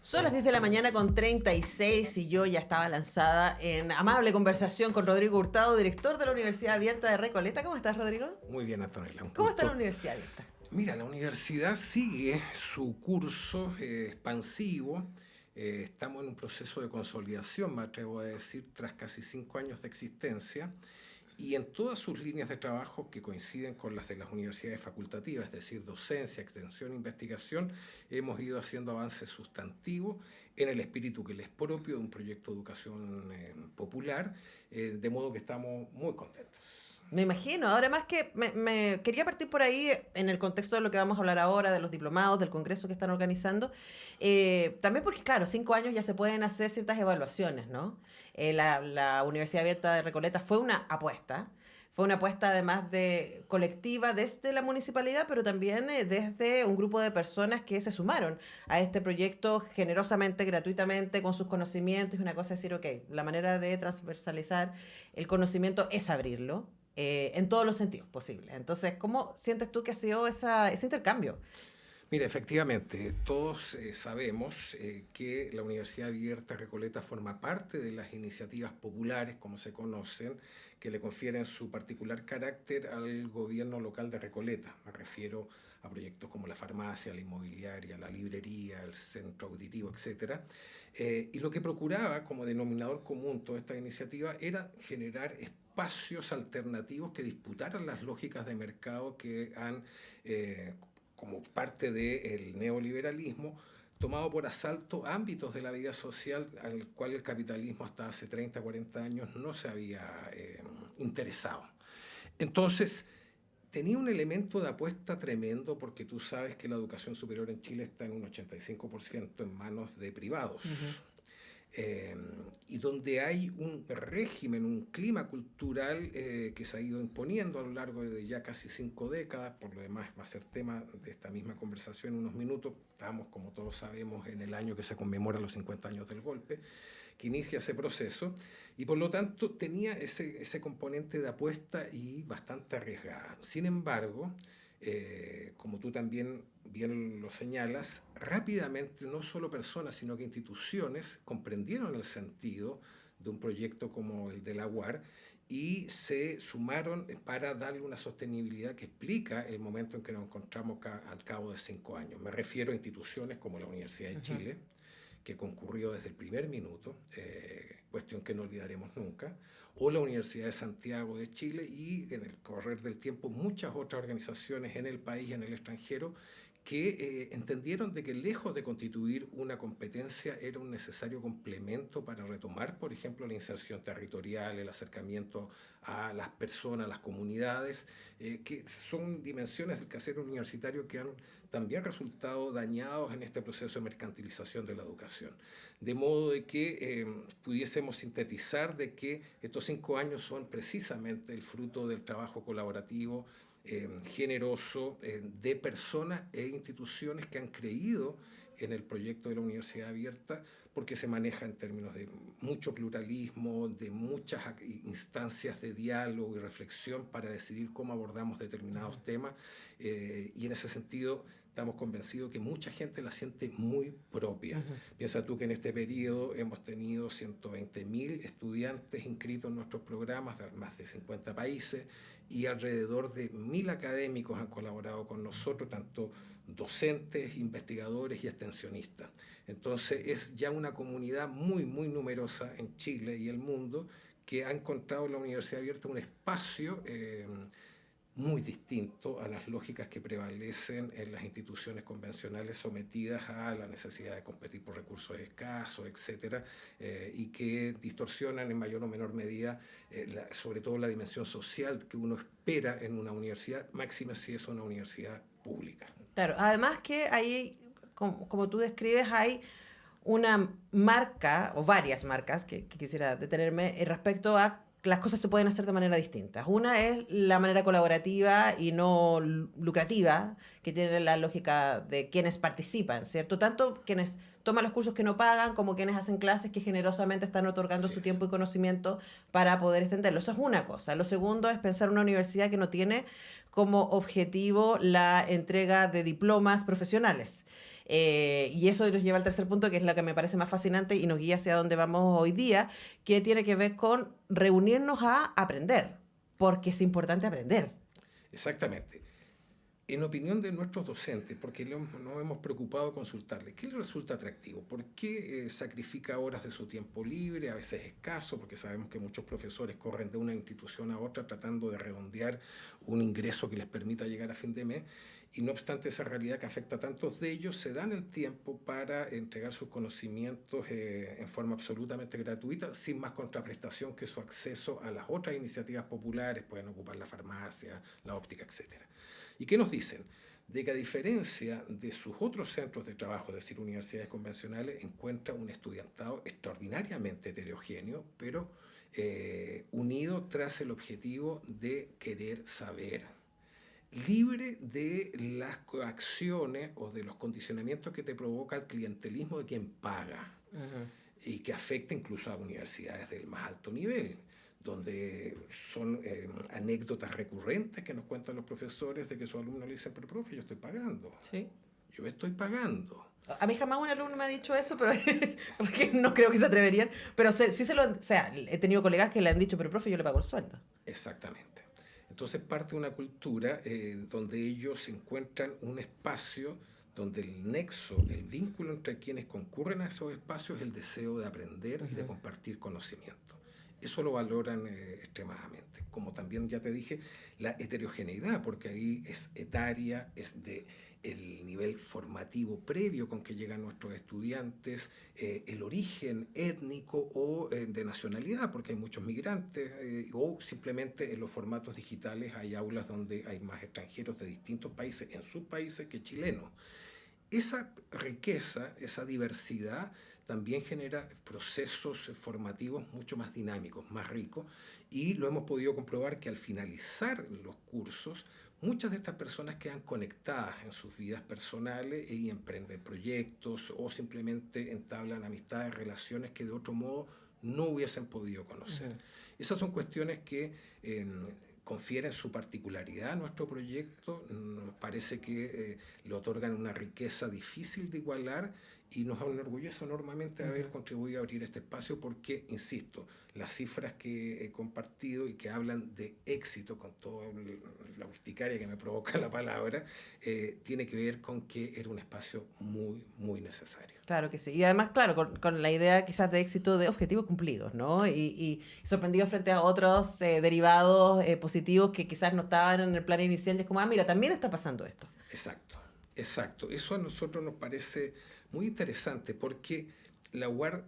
Son las 10 de la mañana con 36 y yo ya estaba lanzada en amable conversación con Rodrigo Hurtado, director de la Universidad Abierta de Recoleta. ¿Cómo estás, Rodrigo? Muy bien, Antonella, un ¿Cómo está la gusto. Universidad Abierta? Mira, la universidad sigue su curso expansivo. Estamos en un proceso de consolidación, me atrevo a decir, tras casi 5 años de existencia. Y en todas sus líneas de trabajo que coinciden con las de las universidades facultativas, es decir, docencia, extensión e investigación, hemos ido haciendo avances sustantivos en el espíritu que les es propio de un proyecto de educación popular, de modo que estamos muy contentos. Me imagino. Ahora más que me quería partir por ahí en el contexto de lo que vamos a hablar ahora, de los diplomados, del congreso que están organizando. También porque, claro, 5 años ya se pueden hacer ciertas evaluaciones, ¿no? La Universidad Abierta de Recoleta fue una apuesta además de colectiva desde la municipalidad, pero también desde un grupo de personas que se sumaron a este proyecto generosamente, gratuitamente, con sus conocimientos. Y una cosa es decir, ok, la manera de transversalizar el conocimiento es abrirlo en todos los sentidos posibles. Entonces, ¿cómo sientes tú que ha sido ese intercambio? Mira, efectivamente, todos sabemos que la Universidad Abierta Recoleta forma parte de las iniciativas populares, como se conocen, que le confieren su particular carácter al gobierno local de Recoleta. Me refiero a proyectos como la farmacia, la inmobiliaria, la librería, el centro auditivo, etcétera. Y lo que procuraba como denominador común toda esta iniciativa era generar espacios alternativos que disputaran las lógicas de mercado que han como parte del neoliberalismo, tomado por asalto ámbitos de la vida social al cual el capitalismo hasta hace 30, 40 años no se había interesado. Entonces, tenía un elemento de apuesta tremendo porque tú sabes que la educación superior en Chile está en un 85% en manos de privados. Ujú. eh, y donde hay un régimen, un clima cultural que se ha ido imponiendo a lo largo de ya casi 5 décadas. Por lo demás va a ser tema de esta misma conversación en unos minutos. Estamos, como todos sabemos, en el año que se conmemora los 50 años del golpe, que inicia ese proceso, y por lo tanto tenía ese componente de apuesta y bastante arriesgada. Sin embargo, como tú también bien lo señalas, rápidamente no solo personas, sino que instituciones comprendieron el sentido de un proyecto como el de la UAR y se sumaron para darle una sostenibilidad que explica el momento en que nos encontramos al cabo de 5 años. Me refiero a instituciones como la Universidad de Ujú. Chile, que concurrió desde el primer minuto, cuestión que no olvidaremos nunca, o la Universidad de Santiago de Chile y en el correr del tiempo muchas otras organizaciones en el país y en el extranjero que entendieron de que lejos de constituir una competencia era un necesario complemento para retomar, por ejemplo, la inserción territorial, el acercamiento a las personas, a las comunidades, que son dimensiones del quehacer universitario que han también resultado dañados en este proceso de mercantilización de la educación. De modo de que pudiésemos sintetizar de que estos 5 años son precisamente el fruto del trabajo colaborativo generoso de personas e instituciones que han creído en el proyecto de la Universidad Abierta porque se maneja en términos de mucho pluralismo, de muchas instancias de diálogo y reflexión para decidir cómo abordamos determinados temas y en ese sentido estamos convencidos que mucha gente la siente muy propia. Ujú. Piensa tú que en este periodo hemos tenido 120.000 estudiantes inscritos en nuestros programas de más de 50 países y alrededor de 1.000 académicos han colaborado con nosotros, tanto docentes, investigadores y extensionistas. Entonces es ya una comunidad muy, muy numerosa en Chile y el mundo que ha encontrado en la Universidad Abierta un espacio muy distinto a las lógicas que prevalecen en las instituciones convencionales sometidas a la necesidad de competir por recursos escasos, etcétera, y que distorsionan en mayor o menor medida, sobre todo la dimensión social que uno espera en una universidad, máxima si es una universidad pública. Claro, además que ahí, como tú describes, hay una marca o varias marcas que quisiera detenerme respecto a las cosas se pueden hacer de manera distinta. Una es la manera colaborativa y no lucrativa, que tiene la lógica de quienes participan, ¿cierto? Tanto quienes toman los cursos que no pagan, como quienes hacen clases que generosamente están otorgando Así su es. tiempo y conocimiento para poder extenderlo. Eso es una cosa. Lo segundo es pensar una universidad que no tiene como objetivo la entrega de diplomas profesionales. Y eso nos lleva al tercer punto, que es lo que me parece más fascinante y nos guía hacia dónde vamos hoy día, que tiene que ver con reunirnos a aprender, porque es importante aprender. Exactamente. En opinión de nuestros docentes, porque nos hemos preocupado de consultarles, ¿qué les resulta atractivo? ¿Por qué sacrifica horas de su tiempo libre, a veces escaso, porque sabemos que muchos profesores corren de una institución a otra tratando de redondear un ingreso que les permita llegar a fin de mes? Y no obstante esa realidad que afecta a tantos de ellos, se dan el tiempo para entregar sus conocimientos en forma absolutamente gratuita, sin más contraprestación que su acceso a las otras iniciativas populares, pueden ocupar la farmacia, la óptica, etcétera. ¿Y qué nos dicen? De que a diferencia de sus otros centros de trabajo, es decir, universidades convencionales, encuentra un estudiantado extraordinariamente heterogéneo, pero unido tras el objetivo de querer saber, libre de las coacciones o de los condicionamientos que te provoca el clientelismo de quien paga Ujú. y que afecta incluso a universidades del más alto nivel, donde son anécdotas recurrentes que nos cuentan los profesores de que sus alumnos le dicen, pero profe, Sí. yo estoy pagando. A mí jamás un alumno me ha dicho eso, pero porque no creo que se atreverían. Pero sí se lo, o sea, he tenido colegas que le han dicho, pero profe, yo le pago el sueldo. Exactamente. Entonces parte de una cultura donde ellos encuentran un espacio donde el nexo, el vínculo entre quienes concurren a esos espacios es el deseo de aprender y de Ujú. compartir conocimiento. Eso lo valoran extremadamente. Como también ya te dije, la heterogeneidad, porque ahí es etaria, es de el nivel formativo previo con que llegan nuestros estudiantes, el origen étnico o de nacionalidad, porque hay muchos migrantes, o simplemente en los formatos digitales hay aulas donde hay más extranjeros de distintos países en sus países que chilenos. Esa riqueza, esa diversidad también genera procesos formativos mucho más dinámicos, más ricos, y lo hemos podido comprobar que al finalizar los cursos, muchas de estas personas quedan conectadas en sus vidas personales y emprenden proyectos o simplemente entablan amistades, relaciones que de otro modo no hubiesen podido conocer. Ujú. Esas son cuestiones que confieren su particularidad a nuestro proyecto, nos parece que le otorgan una riqueza difícil de igualar y nos enorgullece enormemente haber Ujú. contribuido a abrir este espacio porque, insisto, las cifras que he compartido y que hablan de éxito, con toda la urticaria que me provoca la palabra, tiene que ver con que era un espacio muy, muy necesario. Claro que sí. Y además, claro, con la idea quizás de éxito de objetivos cumplidos, ¿no? Y sorprendidos frente a otros derivados positivos que quizás no estaban en el plan inicial. Y es como, ah, mira, también está pasando esto. Exacto, exacto. Eso a nosotros nos parece muy interesante porque la UAR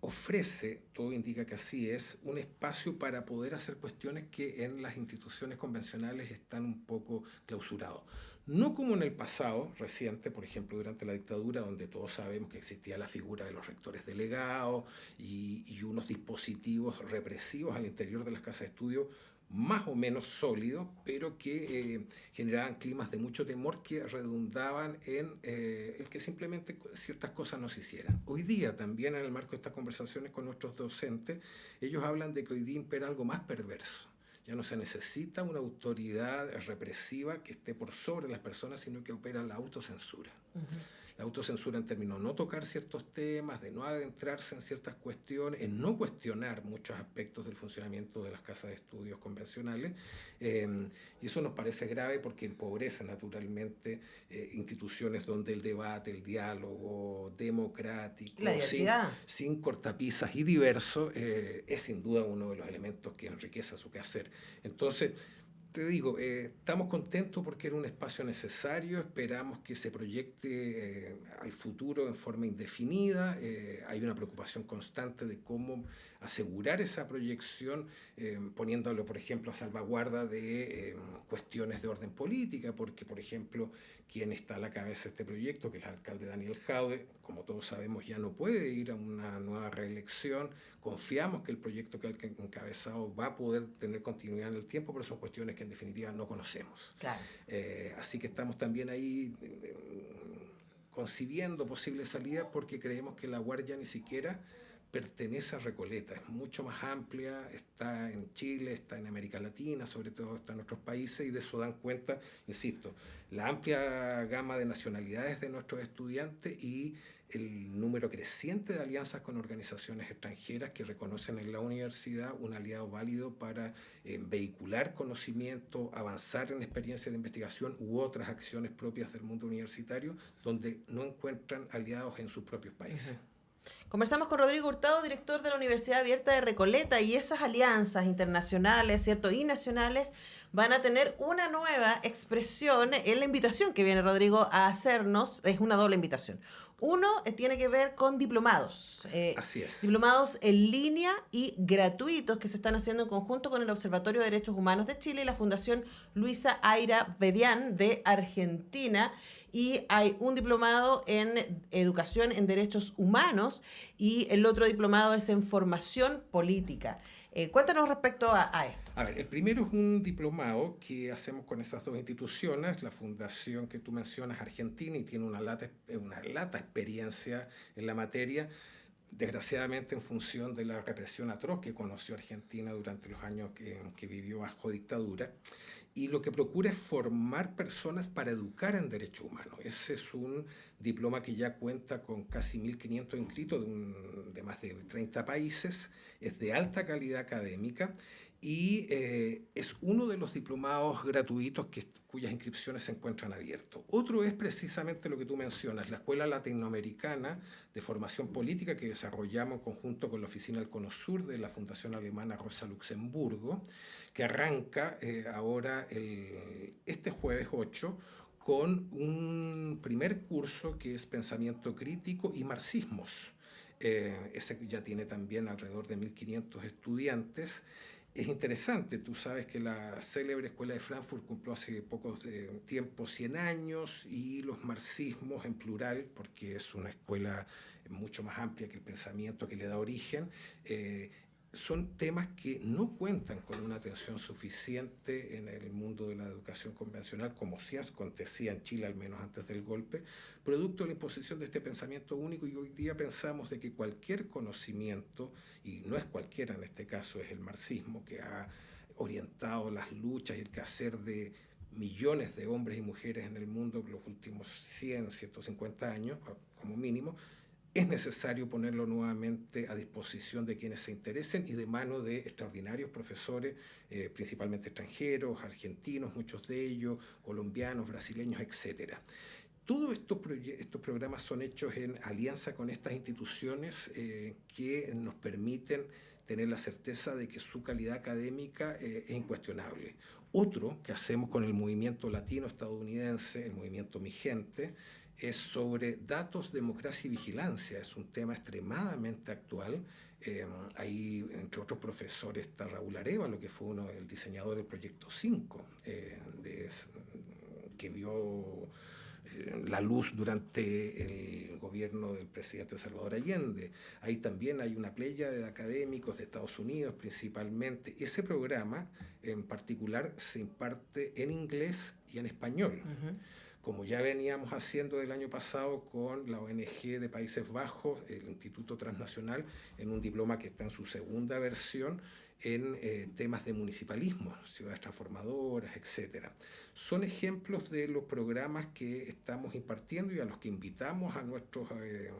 ofrece, todo indica que así es, un espacio para poder hacer cuestiones que en las instituciones convencionales están un poco clausurados. No como en el pasado reciente, por ejemplo, durante la dictadura, donde todos sabemos que existía la figura de los rectores delegados y unos dispositivos represivos al interior de las casas de estudio más o menos sólidos, pero que generaban climas de mucho temor que redundaban en el que simplemente ciertas cosas no se hicieran. Hoy día, también en el marco de estas conversaciones con nuestros docentes, ellos hablan de que hoy día impera algo más perverso. Ya no se necesita una autoridad represiva que esté por sobre las personas, sino que opera la autocensura. Ujú. La autocensura en términos de no tocar ciertos temas, de no adentrarse en ciertas cuestiones, en no cuestionar muchos aspectos del funcionamiento de las casas de estudios convencionales. Y eso nos parece grave porque empobrece naturalmente instituciones donde el debate, el diálogo La democrático, diversidad. sin cortapisas y diverso, es sin duda uno de los elementos que enriquece su quehacer. Entonces, Te digo, estamos contentos porque era un espacio necesario, esperamos que se proyecte al futuro en forma indefinida, hay una preocupación constante de cómo asegurar esa proyección, poniéndolo, por ejemplo, a salvaguarda de cuestiones de orden política, porque, por ejemplo, quien está a la cabeza de este proyecto, que es el alcalde Daniel Jaude, como todos sabemos, ya no puede ir a una nueva reelección. Confiamos que el proyecto que ha encabezado va a poder tener continuidad en el tiempo, pero son cuestiones que en definitiva no conocemos. Claro. Así que estamos también ahí concibiendo posibles salidas porque creemos que la Guardia ni siquiera pertenece a Recoleta, es mucho más amplia, está en Chile, está en América Latina, sobre todo está en otros países, y de eso dan cuenta, insisto, la amplia gama de nacionalidades de nuestros estudiantes y el número creciente de alianzas con organizaciones extranjeras que reconocen en la universidad un aliado válido para vehicular conocimiento, avanzar en experiencias de investigación u otras acciones propias del mundo universitario, donde no encuentran aliados en sus propios países. Conversamos con Rodrigo Hurtado, director de la Universidad Abierta de Recoleta, y esas alianzas internacionales, ¿cierto?, y nacionales van a tener una nueva expresión en la invitación que viene Rodrigo a hacernos. Es una doble invitación. Uno tiene que ver con diplomados. Así es. Diplomados en línea y gratuitos que se están haciendo en conjunto con el Observatorio de Derechos Humanos de Chile y la Fundación Luisa Aira Bedián de Argentina. Y hay un diplomado en Educación en Derechos Humanos y el otro diplomado es en Formación Política. Cuéntanos respecto a esto. A ver, el primero es un diplomado que hacemos con esas dos instituciones, la fundación que tú mencionas, Argentina, y tiene una lata experiencia en la materia, desgraciadamente en función de la represión atroz que conoció Argentina durante los años que vivió bajo dictadura. Y lo que procura es formar personas para educar en derechos humanos. Ese es un diploma que ya cuenta con casi 1.500 inscritos de más de 30 países, es de alta calidad académica y es uno de los diplomados gratuitos cuyas inscripciones se encuentran abiertos. Otro es precisamente lo que tú mencionas, la Escuela Latinoamericana de Formación Política que desarrollamos en conjunto con la Oficina del Cono Sur de la Fundación Alemana Rosa Luxemburgo, que arranca ahora este jueves 8 con un primer curso que es Pensamiento Crítico y Marxismos. Ese ya tiene también alrededor de 1.500 estudiantes. Es interesante, tú sabes que la célebre Escuela de Frankfurt cumplió hace poco tiempo 100 años y los marxismos en plural, porque es una escuela mucho más amplia que el pensamiento que le da origen, son temas que no cuentan con una atención suficiente en el mundo de la educación convencional, como sí acontecía en Chile, al menos antes del golpe, producto de la imposición de este pensamiento único, y hoy día pensamos de que cualquier conocimiento, y no es cualquiera en este caso, es el marxismo, que ha orientado las luchas y el quehacer de millones de hombres y mujeres en el mundo en los últimos 100, 150 años, como mínimo, es necesario ponerlo nuevamente a disposición de quienes se interesen y de mano de extraordinarios profesores, principalmente extranjeros, argentinos, muchos de ellos, colombianos, brasileños, etc. Todos estos programas son hechos en alianza con estas instituciones que nos permiten tener la certeza de que su calidad académica es incuestionable. Otro que hacemos con el movimiento latino-estadounidense, el movimiento Mi Gente, es sobre datos, democracia y vigilancia. Es un tema extremadamente actual. Ahí, entre otros profesores, está Raúl Arévalo, que fue el diseñador del Proyecto 5, que vio la luz durante el gobierno del presidente Salvador Allende. Ahí también hay una playa de académicos de Estados Unidos principalmente. Ese programa en particular se imparte en inglés y en español. Como ya veníamos haciendo el año pasado con la ONG de Países Bajos, el Instituto Transnacional, en un diploma que está en su segunda versión, en temas de municipalismo, ciudades transformadoras, etc. Son ejemplos de los programas que estamos impartiendo y a los que invitamos a nuestros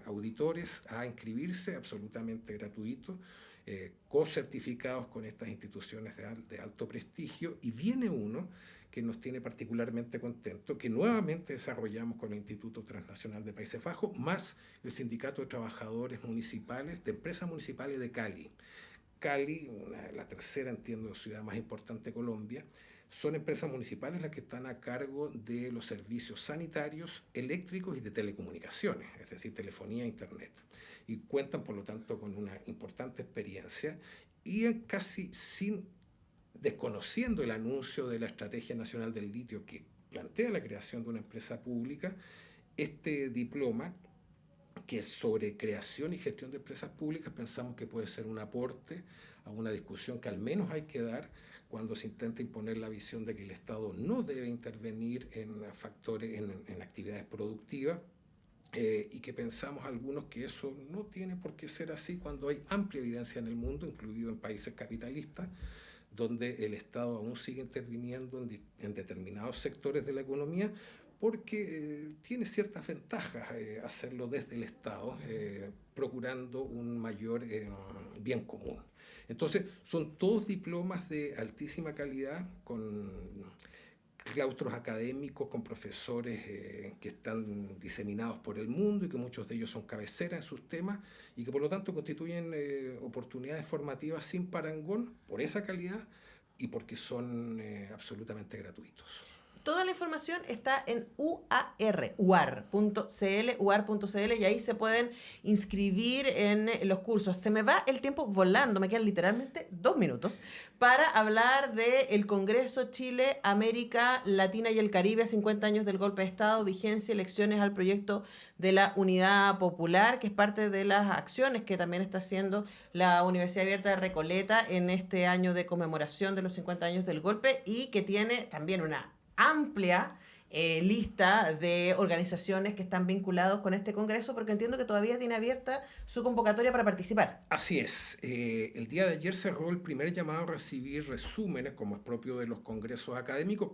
auditores a inscribirse, absolutamente gratuito, co-certificados con estas instituciones de alto prestigio, y viene uno que nos tiene particularmente contentos, que nuevamente desarrollamos con el Instituto Transnacional de Países Bajos, más el Sindicato de Trabajadores Municipales, de Empresas Municipales de Cali. Cali, la tercera, entiendo, ciudad más importante de Colombia, son empresas municipales las que están a cargo de los servicios sanitarios, eléctricos y de telecomunicaciones, es decir, telefonía e internet. Y cuentan, por lo tanto, con una importante experiencia y casi desconociendo el anuncio de la Estrategia Nacional del Litio que plantea la creación de una empresa pública, este diploma, que es sobre creación y gestión de empresas públicas, pensamos que puede ser un aporte a una discusión que al menos hay que dar cuando se intenta imponer la visión de que el Estado no debe intervenir en factores, en actividades productivas, y que pensamos algunos que eso no tiene por qué ser así cuando hay amplia evidencia en el mundo, incluido en países capitalistas, donde el Estado aún sigue interviniendo en determinados sectores de la economía, porque tiene ciertas ventajas hacerlo desde el Estado, procurando un mayor bien común. Entonces, son todos diplomas de altísima calidad, con claustros académicos, con profesores que están diseminados por el mundo y que muchos de ellos son cabeceras en sus temas y que por lo tanto constituyen oportunidades formativas sin parangón por esa calidad y porque son absolutamente gratuitos. Toda la información está en uar.cl, y ahí se pueden inscribir en los cursos. Se me va el tiempo volando, me quedan literalmente 2 minutos para hablar del Congreso Chile, América Latina y el Caribe, 50 años del golpe de Estado, vigencia, elecciones al proyecto de la Unidad Popular, que es parte de las acciones que también está haciendo la Universidad Abierta de Recoleta en este año de conmemoración de los 50 años del golpe y que tiene también una amplia lista de organizaciones que están vinculados con este congreso, porque entiendo que todavía tiene abierta su convocatoria para participar. Así es. El día de ayer cerró el primer llamado a recibir resúmenes, como es propio de los congresos académicos,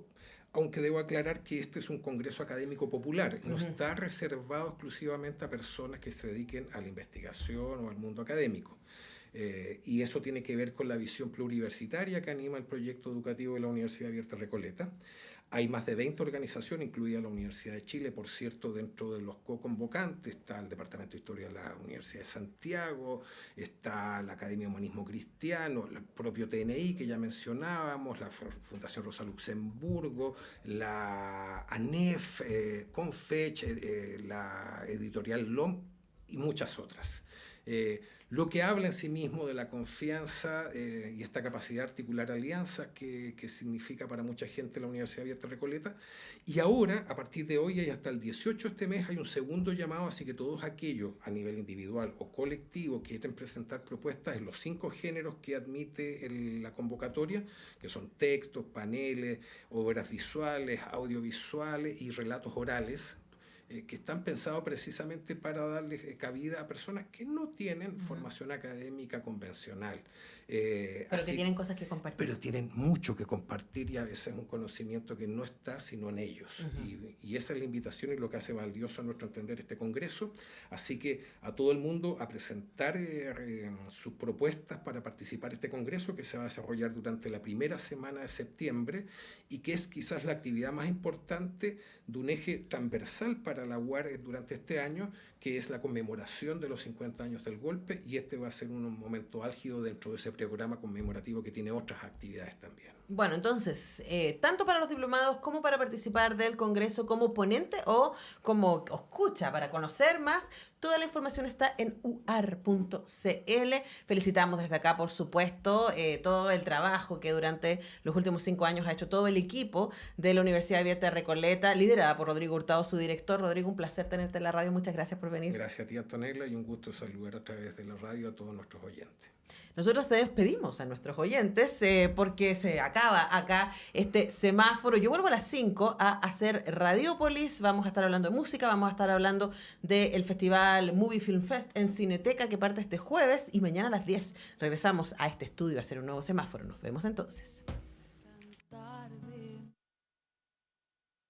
aunque debo aclarar que este es un congreso académico popular, no está reservado exclusivamente a personas que se dediquen a la investigación o al mundo académico. Y eso tiene que ver con la visión pluriversitaria que anima el proyecto educativo de la Universidad Abierta Recoleta. Hay más de 20 organizaciones, incluida la Universidad de Chile, por cierto, dentro de los co-convocantes. Está el Departamento de Historia de la Universidad de Santiago, está la Academia de Humanismo Cristiano, el propio TNI que ya mencionábamos, la Fundación Rosa Luxemburgo, la ANEF, Confech, la editorial LOM y muchas otras. Lo que habla en sí mismo de la confianza y esta capacidad de articular alianzas que significa para mucha gente la Universidad Abierta Recoleta. Y ahora, a partir de hoy y hasta el 18 de este mes, hay un segundo llamado, así que todos aquellos a nivel individual o colectivo que quieren presentar propuestas en los 5 géneros que admite la convocatoria, que son textos, paneles, obras visuales, audiovisuales y relatos orales, que están pensados precisamente para darle cabida a personas que no tienen formación académica convencional. Pero que tienen cosas que compartir. Pero tienen mucho que compartir y a veces un conocimiento que no está sino en ellos. Y esa es la invitación y lo que hace valioso a nuestro entender este congreso. Así que a todo el mundo a presentar sus propuestas para participar en este congreso que se va a desarrollar durante la primera semana de septiembre y que es quizás la actividad más importante de un eje transversal para la UAR durante este año, que es la conmemoración de los 50 años del golpe, y este va a ser un momento álgido dentro de ese programa conmemorativo que tiene otras actividades también. Bueno, entonces, tanto para los diplomados como para participar del Congreso como ponente o como escucha para conocer más, toda la información está en uar.cl. Felicitamos desde acá, por supuesto, todo el trabajo que durante los últimos 5 años ha hecho todo el equipo de la Universidad Abierta de Recoleta, liderada por Rodrigo Hurtado, su director. Rodrigo, un placer tenerte en la radio. Muchas gracias por venir. Gracias a ti, Antonella, y un gusto saludar a través de la radio a todos nuestros oyentes. Nosotros te despedimos a nuestros oyentes porque se acaba acá este semáforo. Yo vuelvo a las 5 a hacer Radiópolis. Vamos a estar hablando de música, vamos a estar hablando del Festival Movie Film Fest en Cineteca que parte este jueves y mañana a las 10 regresamos a este estudio a hacer un nuevo semáforo. Nos vemos entonces.